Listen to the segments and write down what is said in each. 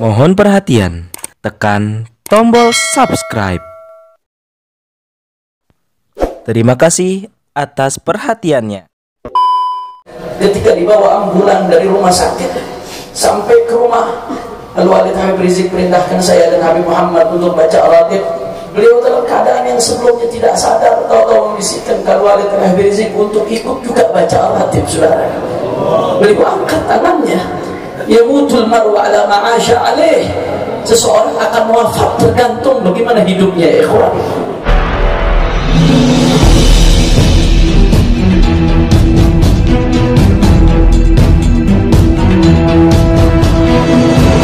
Mohon perhatian, tekan tombol subscribe. Terima kasih atas perhatiannya. Ketika dibawa ambulan dari rumah sakit sampai ke rumah, lalu Walid Habib Rizik perintahkan saya dan Habib Muhammad untuk baca Al-Ratib. Beliau dalam keadaan yang sebelumnya tidak sadar, tahu-tahu membisikkan kalau Walid Habib Rizik untuk ikut juga baca Al-Ratib, saudara. Beliau angkat tangannya. Yamutul mar'u ala ma'asha alaih. Seseorang akan wafat tergantung bagaimana hidupnya, ikhwan.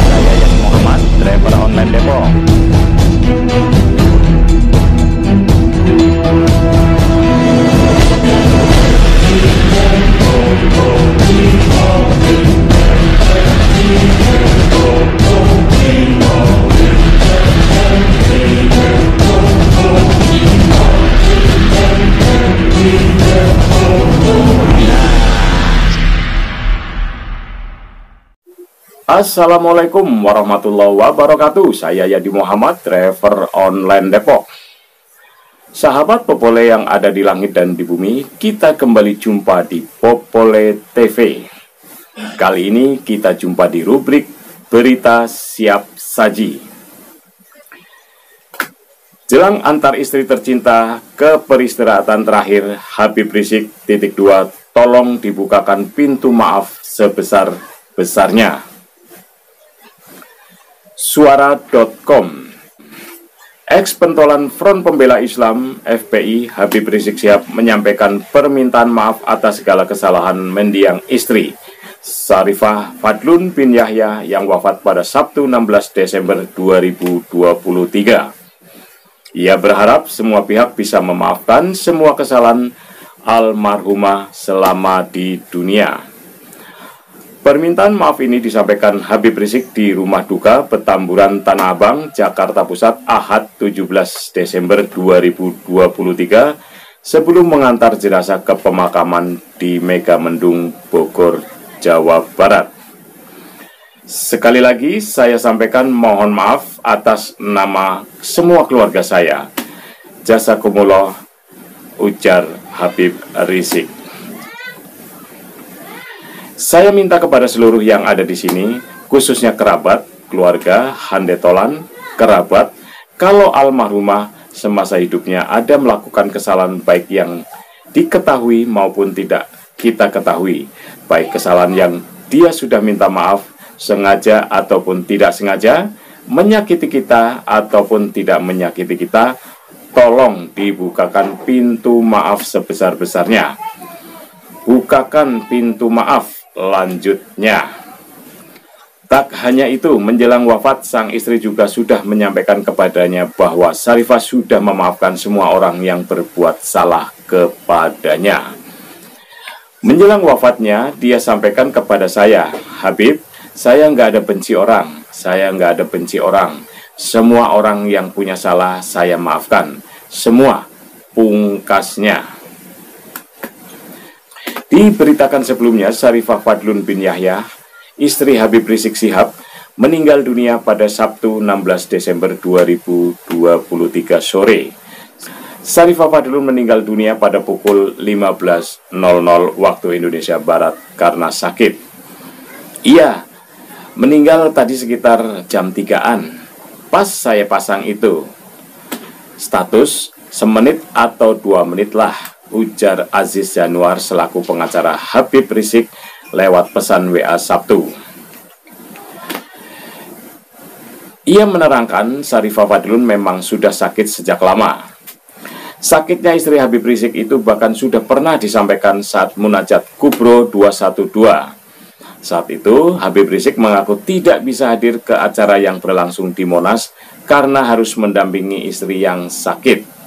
Saya Yadi Muhammad, driver online Depok. Assalamualaikum warahmatullahi wabarakatuh. Saya Yadi Muhammad, driver online Depok. Sahabat Popole yang ada di langit dan di bumi, kita kembali jumpa di Popole TV. Kali ini kita jumpa di rubrik Berita Siap Saji. Jelang antar istri tercinta ke peristirahatan terakhir, Habib Rizik _2 tolong dibukakan pintu maaf sebesar-besarnya. Suara.com. Ex-pentolan Front Pembela Islam FPI Habib Rizik Syihab menyampaikan permintaan maaf atas segala kesalahan mendiang istri Syarifah Fadlun bin Yahya yang wafat pada Sabtu 16 Desember 2023. Ia berharap semua pihak bisa memaafkan semua kesalahan almarhumah selama di dunia. Permintaan maaf ini disampaikan Habib Rizik di Rumah Duka Petamburan Tanah Abang, Jakarta Pusat, Ahad 17 Desember 2023 sebelum mengantar jenazah ke pemakaman di Megamendung, Bogor, Jawa Barat. Sekali lagi saya sampaikan mohon maaf atas nama semua keluarga saya. Jazakumullah, ujar Habib Rizik. Saya minta kepada seluruh yang ada di sini, khususnya kerabat, keluarga, handetolan, kerabat, kalau almarhumah semasa hidupnya ada melakukan kesalahan baik yang diketahui maupun tidak kita ketahui, baik kesalahan yang dia sudah minta maaf, sengaja ataupun tidak sengaja, menyakiti kita ataupun tidak menyakiti kita, tolong dibukakan pintu maaf sebesar-besarnya. Bukakan pintu maaf. Lanjutnya, tak hanya itu, menjelang wafat sang istri juga sudah menyampaikan kepadanya bahwa Syarifah sudah memaafkan semua orang yang berbuat salah kepadanya. Menjelang wafatnya, dia sampaikan kepada saya, Habib, saya nggak ada benci orang, saya nggak ada benci orang. Semua orang yang punya salah saya maafkan, semua, pungkasnya. Diberitakan sebelumnya, Syarifah Fadlun bin Yahya, istri Habib Rizik Syihab, meninggal dunia pada Sabtu 16 Desember 2023 sore. Syarifah Fadlun meninggal dunia pada pukul 15.00 waktu Indonesia Barat karena sakit. Ia meninggal tadi sekitar jam 3-an. Pas saya pasang itu, status semenit atau 2 menit lah, ujar Aziz Januar selaku pengacara Habib Rizik lewat pesan WA Sabtu. Ia menerangkan Syarifah Fadlun memang sudah sakit sejak lama. Sakitnya istri Habib Rizik itu bahkan sudah pernah disampaikan saat Munajat Kubro 212. Saat itu Habib Rizik mengaku tidak bisa hadir ke acara yang berlangsung di Monas karena harus mendampingi istri yang sakit.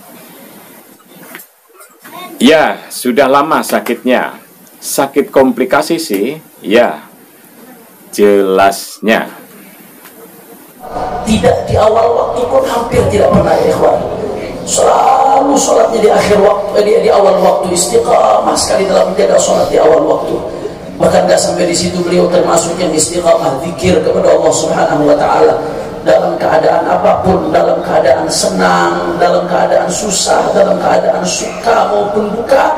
Ya, sudah lama sakitnya. Sakit komplikasi sih, ya, jelasnya. Tidak di awal waktu pun hampir tidak pernah, ikhwan. Selalu sholatnya di akhir waktu, di awal waktu, istiqamah sekali dalam menjaga sholat di awal waktu. Bahkan gak sampai di situ, beliau termasuk yang istiqamah zikir kepada Allah Subhanahu wa taala dalam keadaan apapun, dalam keadaan senang, dalam keadaan susah, dalam keadaan suka maupun duka.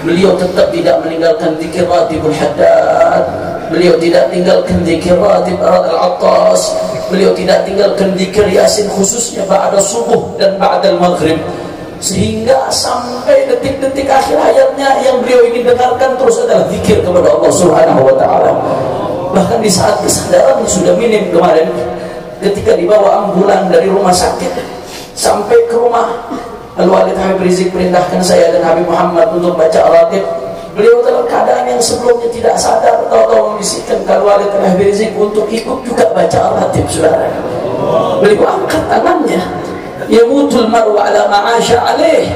Beliau tetap tidak meninggalkan zikir ratibul haddad. Beliau tidak tinggalkan zikir ratib al-attas. Beliau tidak tinggalkan zikir yasin, khususnya ba'da subuh dan ba'da maghrib. Sehingga sampai detik-detik akhir hayatnya yang beliau ingin dengarkan terus adalah zikir kepada Allah Subhanahu wa taala. Bahkan di saat kesadaran sudah minim kemarin, ketika dibawa ambulan dari rumah sakit sampai ke rumah, Al-Walid Habib Rizik perintahkan saya dan Habib Muhammad untuk baca Al-Ratib. Beliau dalam keadaan yang sebelumnya tidak sadar, tahu-tahu membisikkan ke Al-Walid Habib Rizik untuk ikut juga baca Al-Ratib, saudara. Beliau angkat tangannya. Yamutul mar'u ala ma'asha alaih.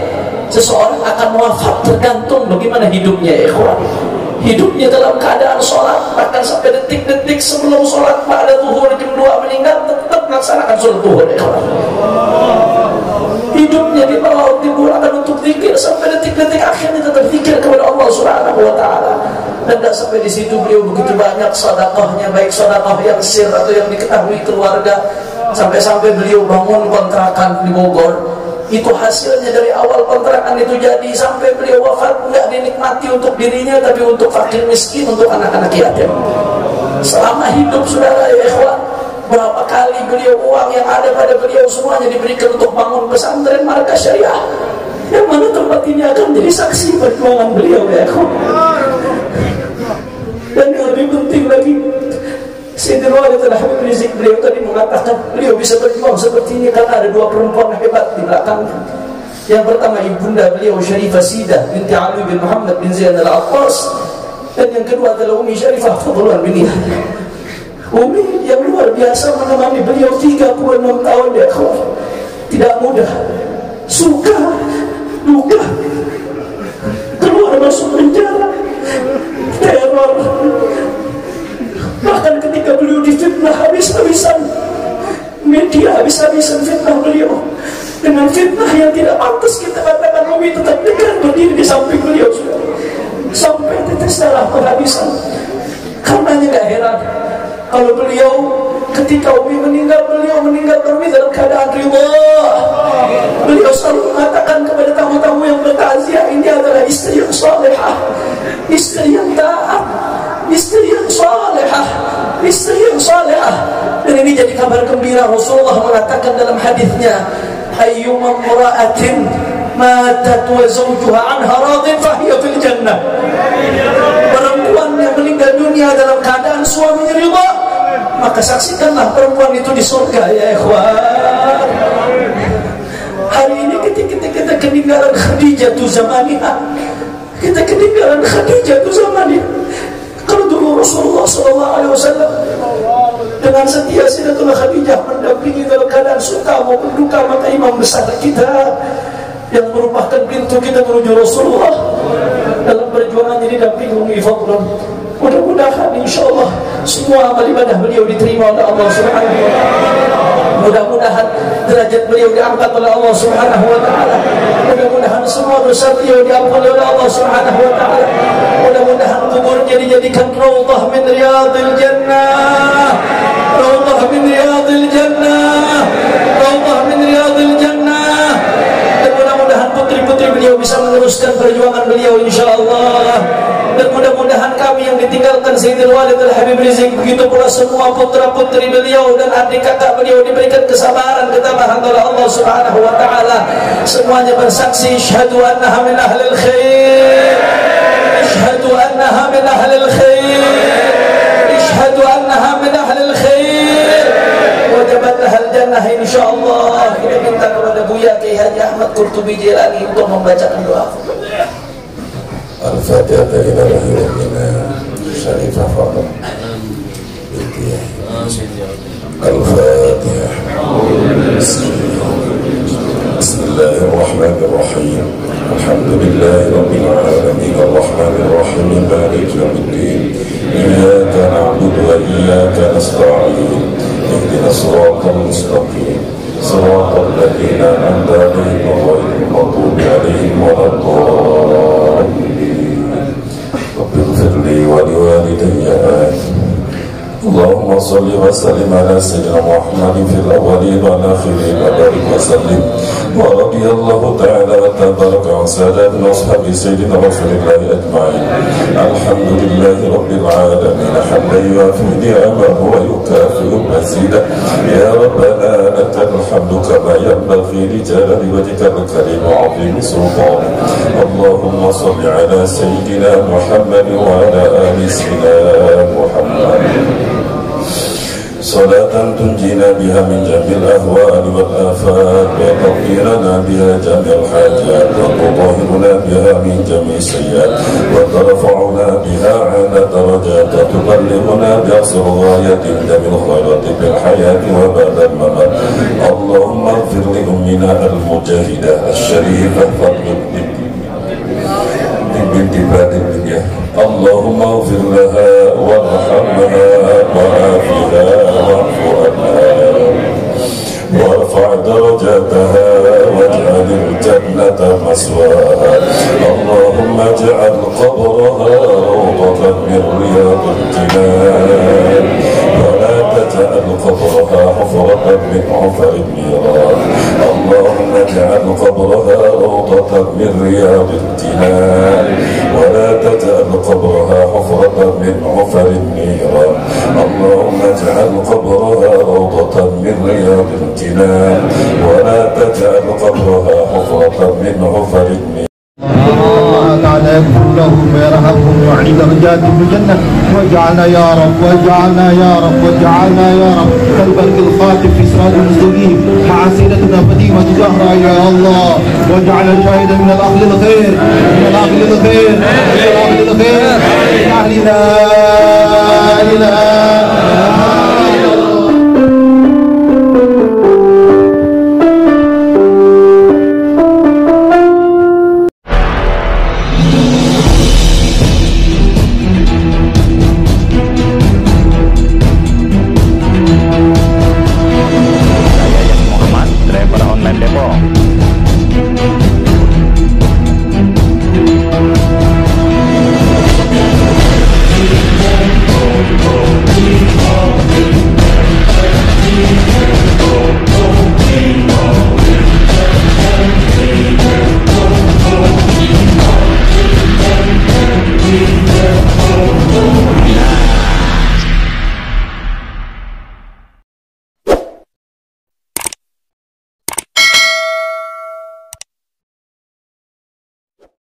Seseorang akan wafat tergantung bagaimana hidupnya, ikhwan. Hidupnya dalam keadaan sholat, bahkan sampai detik-detik sebelum sholat pada zuhur jam 2 meninggal tetap melaksanakan sholat zuhur, ikhwan. Hidupnya diperlaut untuk zikir sampai detik-detik akhirnya tetap zikir kepada Allah Subhanahu wa taala. Dan tidak sampai di situ, beliau begitu banyak sedekahnya, baik sedekah yang sir atau yang diketahui keluarga. Sampai-sampai beliau bangun kontrakan di Bogor. Itu hasilnya dari awal kontrakan itu jadi sampai beliau wafat enggak dinikmati untuk dirinya, tapi untuk fakir miskin, untuk anak-anak yatim. Selama hidup, saudara ya ikhwan, berapa kali beliau uang yang ada pada beliau semuanya diberikan untuk bangun pesantren markas syariah, yang mana tempat ini akan jadi saksi perjuangan beliau ya ikhwan. Dan yang lebih penting lagi, Sayyidina Walid Habib Rizik beliau tadi mengatakan beliau bisa berjuang seperti ini karena ada dua perempuan hebat di belakangnya. Yang pertama ibunda beliau Syarifah Sidah binti Ali bin Muhammad bin Zain al-Attas, dan yang kedua adalah Umi Syarifah Fadlan bin Yahya. Umi yang luar biasa menemani beliau 36 tahun ya kawan. Tidak mudah, suka, duka, keluar masuk penjara, teror. Bahkan ketika beliau difitnah habis-habisan, media habis-habisan fitnah beliau dengan fitnah yang tidak pantas kita katakan. Umi tetap dekat berdiri di samping beliau, sampai tetes darah penghabisan. Karenanya gak heran kalau beliau ketika Umi meninggal, beliau meninggal dalam keadaan ridha. Beliau selalu mengatakan kepada tamu-tamu yang bertakziah, ini adalah istri yang salihah, istri yang taat, istri yang salihah, istri yang salihah. Dan ini jadi kabar gembira. Rasulullah mengatakan dalam hadisnya, ayyuma imra'atin matat wa zawjuha anha radin fahiya fil jannah. Perempuan yang meninggal dunia dalam keadaan suaminya ridha, maka saksikanlah perempuan itu di surga ya ikhwan. Hari ini kita ketinggalan Khadijah tu zamaniha, kita ketinggalan Khadijah tu zamaniha. Kalau dulu Rasulullah SAW dengan setia Sayyidatuna Khadijah mendampingi dalam keadaan suka maupun duka, maka imam besar kita yang merupakan pintu kita menuju Rasulullah dalam perjuangan ini dampingi Umi Fadlan. Mudah-mudahan insyaAllah semua amal ibadah beliau diterima oleh Allah Subhanahu wa ta'ala. Mudah-mudahan derajat beliau diangkat oleh Allah Subhanahu wa ta'ala. Mudah-mudahan semua dosa beliau diampuni oleh Allah Subhanahu wa ta'ala. Mudah-mudahan kuburnya dijadikan raudhah min riyadil jannah, raudhah min riyadil jannah, raudhah min riyadil jannah. Dan mudah-mudahan putri-putri beliau bisa meneruskan perjuangan beliau insyaAllah. Dan mudah-mudahan kami yang ditinggalkan Sayyidina Walid Habib Rizik, begitu pula semua putra-putri beliau dan adik kakak beliau diberikan kesabaran, ketabahan oleh Allah Subhanahu wa ta'ala. Semuanya bersaksi syahadu annaha min ahlil khair, syahadu annaha min ahlil khair, syahadu annaha min ahlil khair, wajabat lahal jannah insyaallah. Kita minta kepada Buya Kiai Haji Ahmad Qurtubi Jilani untuk membacakan doa. الفاتحة إلى رحمنا شريفة فاطمة الفاتحة. بسم الله الرحمن الرحيم. الحمد لله رب العالمين الرحمن الرحيم مالك يوم الدين. إياك نعبد وإياك نستعين. اهدنا الصراط المستقيم صراط الذين أنعمت عليهم غير المغضوب عليهم ولا الضالين. اغفر لي ولوالدي اللهم صل وسلم على سيدنا محمد في الأولين والآخرين وبارك وسلم ورضي الله تعالى وتبارك عن ساداتنا وأصحاب سيدنا رسول الله أجمعين. الحمد لله رب العالمين حمدا يوافي نعمه ويكافئ مزيدا. يا ربنا لك الحمد كما ينبغي لجلال وجهك الكريم وعظيم سلطانك. اللهم صل على سيدنا محمد وعلى آل سيدنا محمد صلاة تنجينا بها من جميع الأهوال والآفات وتقضي لنا بها جميع الحاجات وتطهرنا بها من جميع السيئات وترفعنا بها على درجات وتبلغنا بأقصى الغايات جميع الخيرات في الحياة وبعد الممات. اللهم اغفر لأمنا المجاهدة الشريفة بنت الدنيا. اللهم اغفر لها وارحمها وعافها واعف عنها وارفع درجاتها واجعل الجنة مسواها. اللهم اجعل قبرها روضة من رياض الجنان ولا تجعل قبرها حفرة من حفر النيران. اللهم اجعل قبرها روضة من رياض الجنان ولا تجعل قبرها حفرة من حفر النيران. اللهم اجعل قبرها روضة من رياض الجنان ولا تجعل قبرها حفرة من حفر النيران. تعالى يغفر لهم ويرحمهم ويعلي درجاتهم في الجنة. واجعلنا يا رب واجعلنا يا رب واجعلنا يا رب كالبرق الخاتم في صراط المستقيم مع سيدتنا فاطمة الزهراء يا الله. واجعلنا شاهدا من الأهل الخير من الأهل الخير من الأهل الخير من أهل لا إله